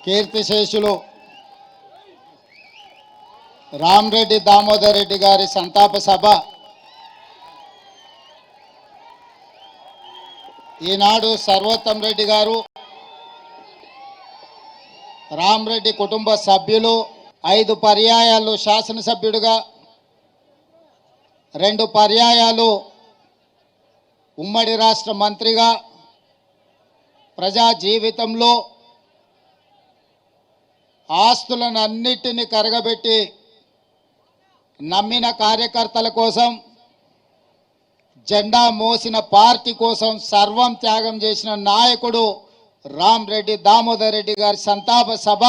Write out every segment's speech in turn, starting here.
కీర్తిశేషులు రామరెడ్డి దామోదర్ రెడ్డి గారి సంతాప సభ ఈనాడు సర్వోత్తం రెడ్డి గారు రామరెడ్డి కుటుంబ సభ్యులు 5 పర్యాయాలు శాసనసభ్యుడిగా 2 పర్యాయాలు ఉమ్మడి రాష్ట్ర మంత్రిగా ప్రజా జీవితంలో ఆస్తులను అన్నిటిని కరగబెట్టి నమ్మిన కార్యకర్తల కోసం జెండా మోసిన పార్టీ కోసం సర్వం త్యాగం చేసిన నాయకుడు రామరెడ్డి దామోదర్ రెడ్డి గారి సంతాప సభ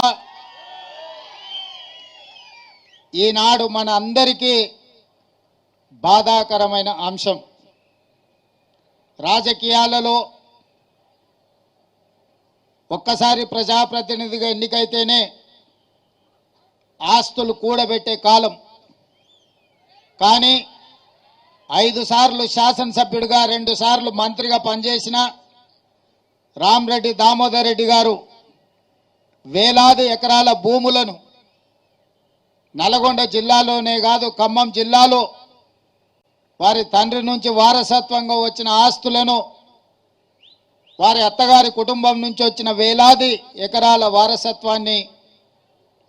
ఈనాడు మన అందరికీ బాధాకరమైన అంశం. రాజకీయాలలో ఒక్కసారి ప్రజాప్రతినిధిగా ఎన్నికైతేనే ఆస్తులు కూడబెట్టే కాలం. కానీ 5 సార్లు శాసనసభ్యుడిగా 2 సార్లు మంత్రిగా పనిచేసిన రామరెడ్డి దామోదర్ రెడ్డి గారు వేలాది ఎకరాల భూములను నల్గొండ జిల్లాలోనే కాదు ఖమ్మం జిల్లాలో వారి తండ్రి నుంచి వారసత్వంగా వచ్చిన ఆస్తులను వారి అత్తగారి కుటుంబం నుంచి వచ్చిన వేలాది ఎకరాల వారసత్వాన్ని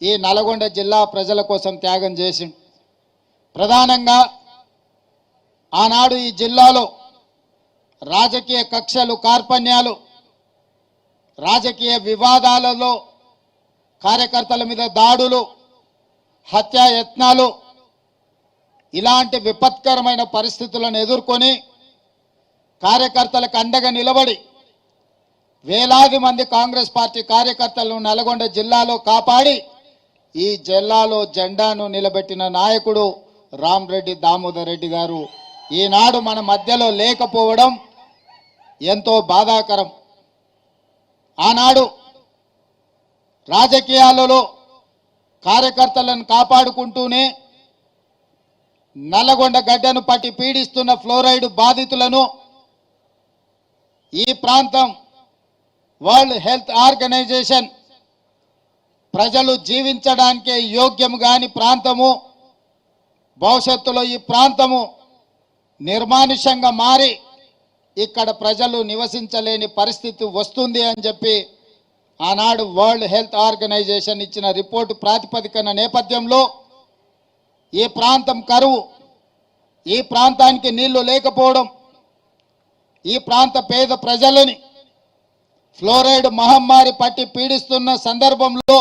ఈ నల్గొండ జిల్లా ప్రజల కోసం త్యాగం చేసి ప్రధానంగా ఆనాడు ఈ జిల్లాలో రాజకీయ కక్షలు కార్పణ్యాలు రాజకీయ వివాదాలలో కార్యకర్తల మీద దాడులు హత్యాయత్నాలు ఇలాంటి విపత్కరమైన పరిస్థితులను ఎదుర్కొని కార్యకర్తలకు అండగా నిలబడి వేలాది మంది కాంగ్రెస్ పార్టీ కార్యకర్తలను నల్గొండ జిల్లాలో కాపాడి ఈ జిల్లాలో జెండాను నిలబెట్టిన నాయకుడు రామరెడ్డి దామోదర్ రెడ్డి గారు ఈనాడు మన మధ్యలో లేకపోవడం ఎంతో బాధాకరం. ఆనాడు రాజకీయాలలో కార్యకర్తలను కాపాడుకుంటూనే నల్లగొండ గడ్డను పట్టి పీడిస్తున్న ఫ్లోరైడ్ బాధితులను ఈ ప్రాంతం వరల్డ్ హెల్త్ ఆర్గనైజేషన్ ప్రజలు జీవించడానికే యోగ్యం కాని ప్రాంతము, భవిష్యత్తులో ఈ ప్రాంతము నిర్మానుష్యంగా మారి ఇక్కడ ప్రజలు నివసించలేని పరిస్థితి వస్తుంది అని చెప్పి ఆనాడు వరల్డ్ హెల్త్ ఆర్గనైజేషన్ ఇచ్చిన రిపోర్టు ప్రాతిపదికన నేపథ్యంలో ఈ ప్రాంతం కరువు, ఈ ప్రాంతానికి నీళ్లు లేకపోవడం, ఈ ప్రాంత పేద ప్రజలని ఫ్లోరైడ్ మహమ్మారి పట్టి పీడిస్తున్న సందర్భంలో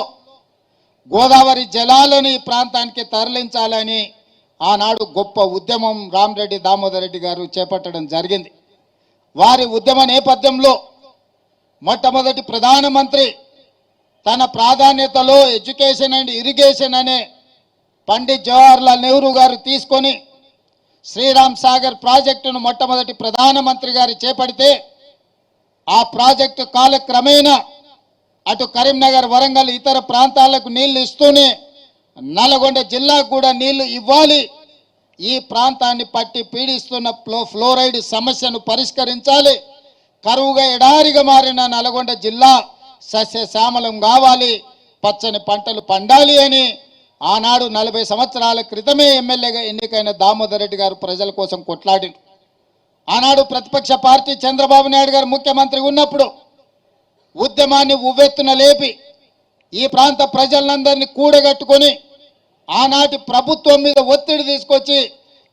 గోదావరి జలాలను ఈ ప్రాంతానికి తరలించాలని ఆనాడు గొప్ప ఉద్యమం రామరెడ్డి దామోదర్ రెడ్డి గారు చేపట్టడం జరిగింది. వారి ఉద్యమ నేపథ్యంలో మొట్టమొదటి ప్రధానమంత్రి తన ప్రాధాన్యతలో ఎడ్యుకేషన్ అండ్ ఇరిగేషన్ అనే పండిత్ జవహర్లాల్ నెహ్రూ గారు తీసుకొని శ్రీరామ్ సాగర్ ప్రాజెక్టును మొట్టమొదటి ప్రధానమంత్రి గారు చేపడితే ఆ ప్రాజెక్టు కాలక్రమేణా అటు కరీంనగర్, వరంగల్ ఇతర ప్రాంతాలకు నీళ్లు ఇస్తూనే నల్గొండ జిల్లాకు కూడా నీళ్లు ఇవ్వాలి, ఈ ప్రాంతాన్ని పట్టి పీడిస్తున్న ఫ్లోరైడ్ సమస్యను పరిష్కరించాలి, కరువుగా ఎడారిగా మారిన నల్గొండ జిల్లా సస్యశ్యామలం కావాలి, పచ్చని పంటలు పండాలి అని ఆనాడు 40 సంవత్సరాల క్రితమే ఎమ్మెల్యేగా ఎన్నికైన దామోదర్ రెడ్డి గారు ప్రజల కోసం కొట్లాడిండు. ఆనాడు ప్రతిపక్ష పార్టీ చంద్రబాబు నాయుడు గారు ముఖ్యమంత్రి ఉన్నప్పుడు ఉద్యమాన్ని ఉవ్వెత్తున లేపి ఈ ప్రాంత ప్రజలందరినీ కూడగట్టుకొని ఆనాటి ప్రభుత్వం మీద ఒత్తిడి తీసుకొచ్చి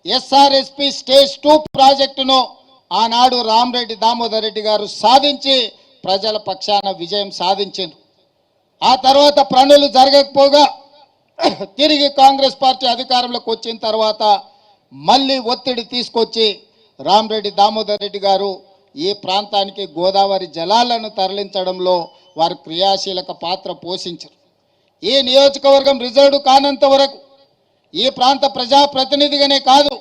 ఎస్ఆర్ఎస్పి స్టేజ్ 2 ప్రాజెక్టును ఆనాడు రామరెడ్డి దామోదర్ రెడ్డి గారు సాధించి ప్రజల పక్షాన విజయం సాధించారు. ఆ తర్వాత పనులు జరగకపోగా తిరిగి కాంగ్రెస్ పార్టీ అధికారంలోకి వచ్చిన తర్వాత మళ్ళీ ఒత్తిడి తీసుకొచ్చి రామరెడ్డి దామోదర్ రెడ్డి గారు ఈ ప్రాంతానికి గోదావరి జలాలను తరలించడంలో వారు క్రియాశీలక పాత్ర పోషించారు. ఈ నియోజకవర్గం రిజర్వ్ కానంత వరకు ఈ ప్రాంత ప్రజాప్రతినిధిగానే కాదు,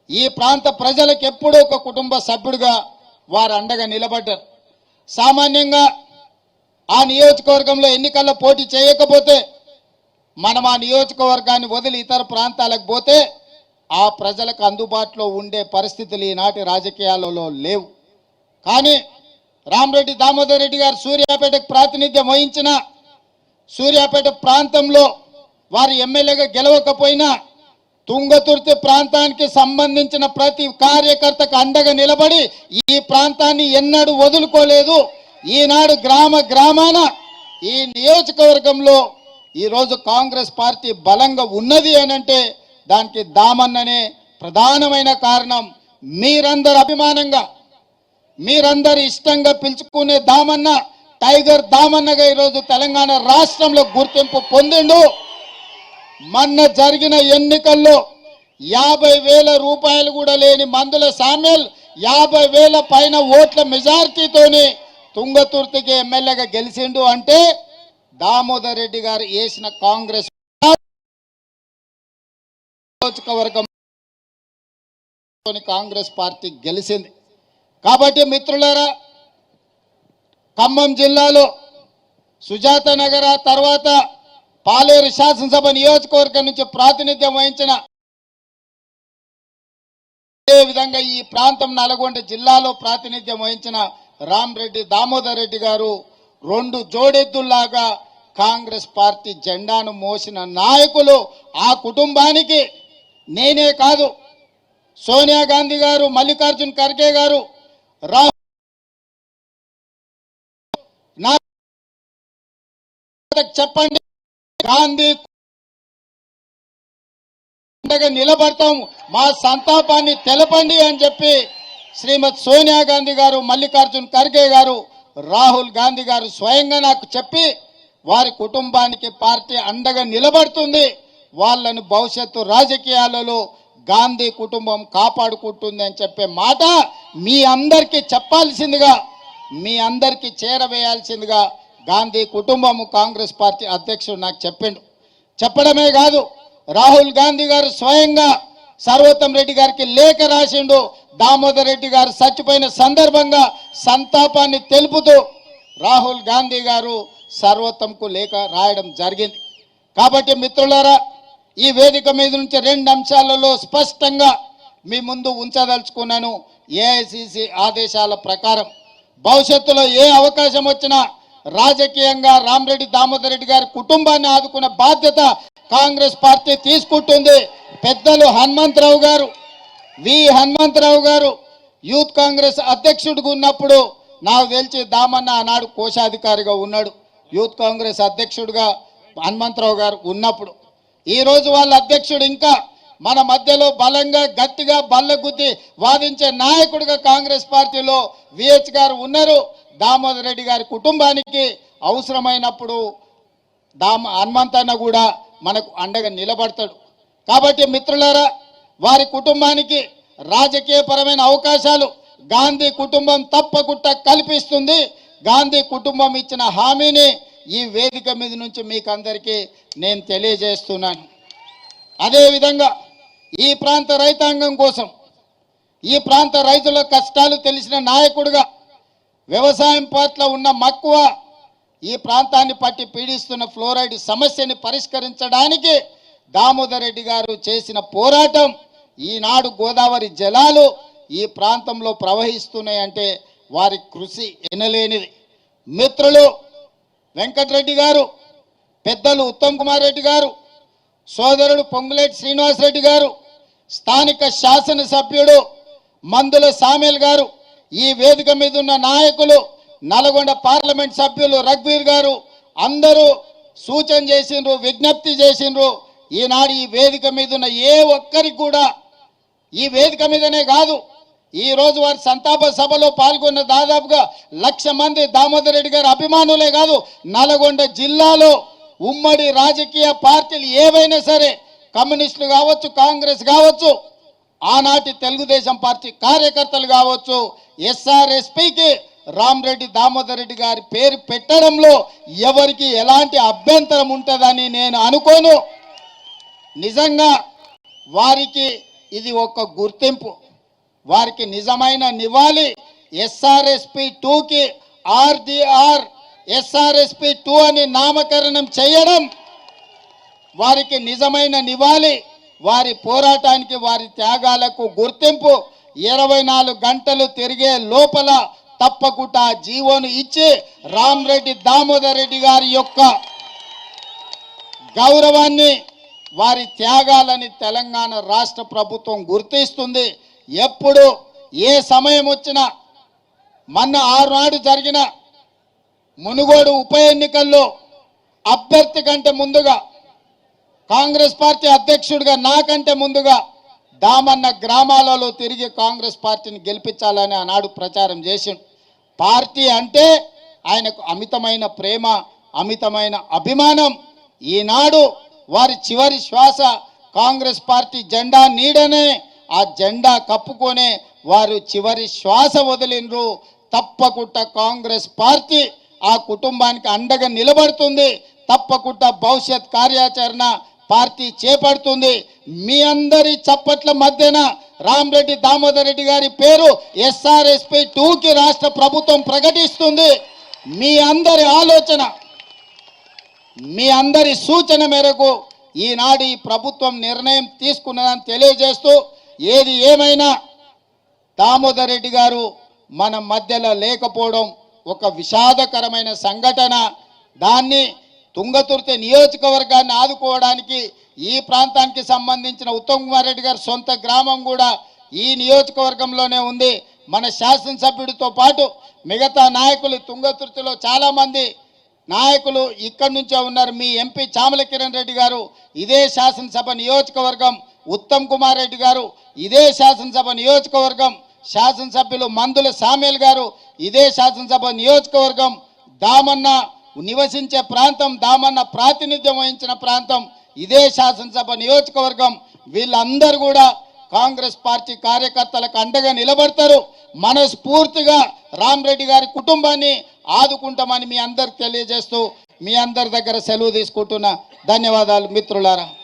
ఈ ప్రాంత ప్రజలకు ఎప్పుడూ ఒక కుటుంబ సభ్యుడిగా వారు అండగా నిలబడ్డారు. సామాన్యంగా ఆ నియోజకవర్గంలో ఎన్నికల్లో పోటీ చేయకపోతే మనం ఆ నియోజకవర్గాన్ని వదిలి ఇతర ప్రాంతాలకు పోతే ఆ ప్రజలకు అందుబాటులో ఉండే పరిస్థితులు ఈనాటి రాజకీయాలలో లేవు. కానీ రామరెడ్డి దామోదర్ రెడ్డి గారు సూర్యాపేటకు ప్రాతినిధ్యం వహించిన సూర్యాపేట ప్రాంతంలో వారు ఎమ్మెల్యేగా గెలవకపోయినా తుంగతుర్తి ప్రాంతానికి సంబంధించిన ప్రతి కార్యకర్తకు అండగా నిలబడి ఈ ప్రాంతాన్ని ఎన్నడూ వదులుకోలేదు. ఈనాడు గ్రామ గ్రామాన ఈ నియోజకవర్గంలో ఈరోజు కాంగ్రెస్ పార్టీ బలంగా ఉన్నది అనంటే దానికి దామన్ననే ప్రధానమైన కారణం. మీరందరు అభిమానంగా మీరందరు ఇష్టంగా పిలుచుకునే దామన్న టైగర్ దామన్నగా ఈరోజు తెలంగాణ రాష్ట్రంలో గుర్తింపు పొందిండు. మొన్న జరిగిన ఎన్నికల్లో 50,000 రూపాయలు కూడా లేని మందుల సామ్యల్ 50,000 పైన ఓట్ల మెజారిటీతోని తుంగతుర్తికి ఎమ్మెల్యేగా గెలిచిండు అంటే దామోదర్ రెడ్డి గారు వేసిన కాంగ్రెస్ నియోజకవర్గం కాంగ్రెస్ పార్టీ గెలిచింది. కాబట్టి మిత్రులారా, ఖమ్మం జిల్లాలో సుజాత నగర తర్వాత పాలేరు శాసనసభ నియోజకవర్గం నుంచి ప్రాతినిధ్యం వహించిన, అదేవిధంగా ఈ ప్రాంతం నల్గొండ జిల్లాలో ప్రాతినిధ్యం వహించిన రామరెడ్డి దామోదర్ రెడ్డి గారు 2 జోడెద్దుల్లాగా కాంగ్రెస్ పార్టీ జెండాను మోసిన నాయకులు. ఆ కుటుంబానికి నేనే కాదు, సోనియా గాంధీ గారు, మల్లికార్జున్ ఖర్గే గారు, చెప్పండి, గాంధీ నిలబడతాం, మా సంతాపాన్ని తెలపండి అని చెప్పి శ్రీమతి సోనియా గాంధీ గారు, మల్లికార్జున్ ఖర్గే గారు, రాహుల్ గాంధీ గారు స్వయంగా నాకు చెప్పి వారి కుటుంబానికి పార్టీ అండగా నిలబడుతుంది, వాళ్ళని భవిష్యత్తు రాజకీయాలలో గాంధీ కుటుంబం కాపాడుకుంటుంది అని చెప్పే మాట మీ అందరికీ చెప్పాల్సిందిగా, మీ అందరికీ చేరవేయాల్సిందిగా గాంధీ కుటుంబము కాంగ్రెస్ పార్టీ అధ్యక్షుడు నాకు చెప్పిండు. చెప్పడమే కాదు, రాహుల్ గాంధీ గారు స్వయంగా సర్వోత్తం రెడ్డి గారికి లేఖ రాసిండు. దామోదర్ రెడ్డి గారు చచ్చిపోయిన సందర్భంగా సంతాపాన్ని తెలుపుతూ రాహుల్ గాంధీ గారు సర్వోత్తంకు లేఖ రాయడం జరిగింది. కాబట్టి మిత్రులారా, ఈ వేదిక మీద నుంచి 2 అంశాలలో స్పష్టంగా మీ ముందు ఉంచదలుచుకున్నాను. ఏఐసిసి ఆదేశాల ప్రకారం భవిష్యత్తులో ఏ అవకాశం వచ్చినా రాజకీయంగా రామరెడ్డి దామోదర్ రెడ్డి గారి కుటుంబాన్ని ఆదుకునే బాధ్యత కాంగ్రెస్ పార్టీ తీసుకుంటుంది. పెద్దలు హనుమంతరావు గారు, హనుమంతరావు గారు యూత్ కాంగ్రెస్ అధ్యక్షుడిగా ఉన్నప్పుడు నాకు తెలిసి దామన్న ఆనాడు కోశాధికారిగా ఉన్నాడు. యూత్ కాంగ్రెస్ అధ్యక్షుడిగా హనుమంతరావు గారు ఉన్నప్పుడు ఈరోజు వాళ్ళ అధ్యక్షుడు ఇంకా మన మధ్యలో బలంగా గట్టిగా బల్లగుద్ది వాదించే నాయకుడిగా కాంగ్రెస్ పార్టీలో విహెచ్ గారు ఉన్నారు. దామోదర్ రెడ్డి గారి కుటుంబానికి అవసరమైనప్పుడు హనుమంతన్న కూడా మనకు అండగా నిలబడతాడు. కాబట్టి మిత్రులారా, వారి కుటుంబానికి రాజకీయపరమైన అవకాశాలు గాంధీ కుటుంబం తప్పకుండా కల్పిస్తుంది. గాంధీ కుటుంబం ఇచ్చిన హామీని ఈ వేదిక మీద నుంచి మీకు అందరికీ నేను తెలియజేస్తున్నాను. అదేవిధంగా ఈ ప్రాంత రైతాంగం కోసం, ఈ ప్రాంత రైతుల కష్టాలు తెలిసిన నాయకుడిగా, వ్యవసాయం పట్ల ఉన్న మక్కువ, ఈ ప్రాంతాన్ని పట్టి పీడిస్తున్న ఫ్లోరైడ్ సమస్యని పరిష్కరించడానికి దామోదర్ రెడ్డి గారు చేసిన పోరాటం, ఈనాడు గోదావరి జలాలు ఈ ప్రాంతంలో ప్రవహిస్తున్నాయంటే వారి కృషి ఎనలేనిది. మిత్రులు వెంకటరెడ్డి గారు, పెద్దలు ఉత్తమ్ కుమార్ రెడ్డి గారు, సోదరుడు పొంగులేటి శ్రీనివాసరెడ్డి గారు, స్థానిక శాసనసభ్యుడు మందుల సామేల్ గారు, ఈ వేదిక మీద ఉన్న నాయకులు, నల్గొండ పార్లమెంట్ సభ్యులు రఘువీర్ గారు అందరూ సూచన చేసిండ్రు, విజ్ఞప్తి చేసిండ్రు. ఈనాడు ఈ వేదిక మీద ఉన్న ఏ ఒక్కరికి కూడా, ఈ వేదిక మీదనే కాదు, ఈ రోజు వారి సంతాప సభలో పాల్గొన్న దాదాపుగా 1,00,000 మంది దామోదర్ రెడ్డి గారి అభిమానులే కాదు, నల్గొండ జిల్లాలో ఉమ్మడి రాజకీయ పార్టీలు ఏవైనా సరే, కమ్యూనిస్టులు కావచ్చు, కాంగ్రెస్ కావచ్చు, ఆనాటి తెలుగుదేశం పార్టీ కార్యకర్తలు కావచ్చు, ఎస్ఆర్ఎస్పీకి రామరెడ్డి దామోదర్ రెడ్డి గారి పేరు పెట్టడంలో ఎవరికి ఎలాంటి అభ్యంతరం ఉంటుందని నేను అనుకోను. నిజంగా వారికి ఇది ఒక గుర్తింపు, వారికి నిజమైన నివాళి. ఎస్ఆర్ఎస్పీ 2కి ఆర్డీఆర్ ఎస్ఆర్ఎస్పీ 2 అని నామకరణం చేయడం వారికి నిజమైన నివాళి, వారి పోరాటానికి, వారి త్యాగాలకు గుర్తింపు. 24 గంటలు తిరిగే లోపల తప్పకుండా జీవోను ఇచ్చి రామరెడ్డి దామోదర్ రెడ్డి గారి యొక్క గౌరవాన్ని వారి త్యాగాలని తెలంగాణ రాష్ట్ర ప్రభుత్వం గుర్తిస్తుంది. ఎప్పుడు ఏ సమయం వచ్చినా మొన్న ఆనాడు జరిగిన మునుగోడు ఉప ఎన్నికల్లో అభ్యర్థి కంటే ముందుగా కాంగ్రెస్ పార్టీ అధ్యక్షుడిగా నాకంటే ముందుగా దామన్న గ్రామాలలో తిరిగి కాంగ్రెస్ పార్టీని గెలిపించాలని ఆనాడు ప్రచారం చేసిండు. పార్టీ అంటే ఆయనకు అమితమైన ప్రేమ, అమితమైన అభిమానం. ఈనాడు వారి చివరి శ్వాస కాంగ్రెస్ పార్టీ జెండా నీడనే, ఆ జెండా కప్పుకొనే వారు చివరి శ్వాస వదిలినరు. తప్పకుండా కాంగ్రెస్ పార్టీ ఆ కుటుంబానికి అండగా నిలబడుతుంది. తప్పకుండా భవిష్యత్ కార్యాచరణ పార్టీ చేపడుతుంది. మీ అందరి చప్పట్ల మధ్యన రామరెడ్డి దామోదర్ రెడ్డి గారి పేరు SRSP 2కి రాష్ట్ర ప్రభుత్వం ప్రకటిస్తుంది. మీ అందరి ఆలోచన, మీ అందరి సూచన మేరకు ఈనాడు ఈ ప్రభుత్వం నిర్ణయం తీసుకున్నదని తెలియజేస్తూ, ఏది ఏమైనా దామోదర్ రెడ్డి గారు మన మధ్యలో లేకపోవడం ఒక విషాదకరమైన సంఘటన. దాన్ని తుంగతుర్తి నియోజకవర్గాన్ని ఆదుకోవడానికి ఈ ప్రాంతానికి సంబంధించిన ఉత్తమ్ కుమార్ రెడ్డి గారి సొంత గ్రామం కూడా ఈ నియోజకవర్గంలోనే ఉంది. మన శాసనసభ్యుడితో పాటు మిగతా నాయకులు తుంగతుర్తిలో చాలామంది నాయకులు ఇక్కడి నుంచే ఉన్నారు. మీ ఎంపీ చామల కిరణ్ రెడ్డి గారు ఇదే శాసనసభ నియోజకవర్గం, ఉత్తమ్ కుమార్ రెడ్డి గారు ఇదే శాసనసభ నియోజకవర్గం, శాసనసభ్యులు మందుల సామేల్ గారు ఇదే శాసనసభ నియోజకవర్గం, దామన్న నివసించే ప్రాంతం, దామన్న ప్రాతినిధ్యం వహించిన ప్రాంతం ఇదే శాసనసభ నియోజకవర్గం. వీళ్ళందరూ కూడా కాంగ్రెస్ పార్టీ కార్యకర్తలకు అండగా నిలబడతారు. మనస్ఫూర్తిగా రామరెడ్డి గారి కుటుంబాన్ని ఆదుకుంటామని మీ అందరికి తెలియజేస్తూ మీ అందరి దగ్గర సెలవు తీసుకుంటున్నా. ధన్యవాదాలు మిత్రులారా.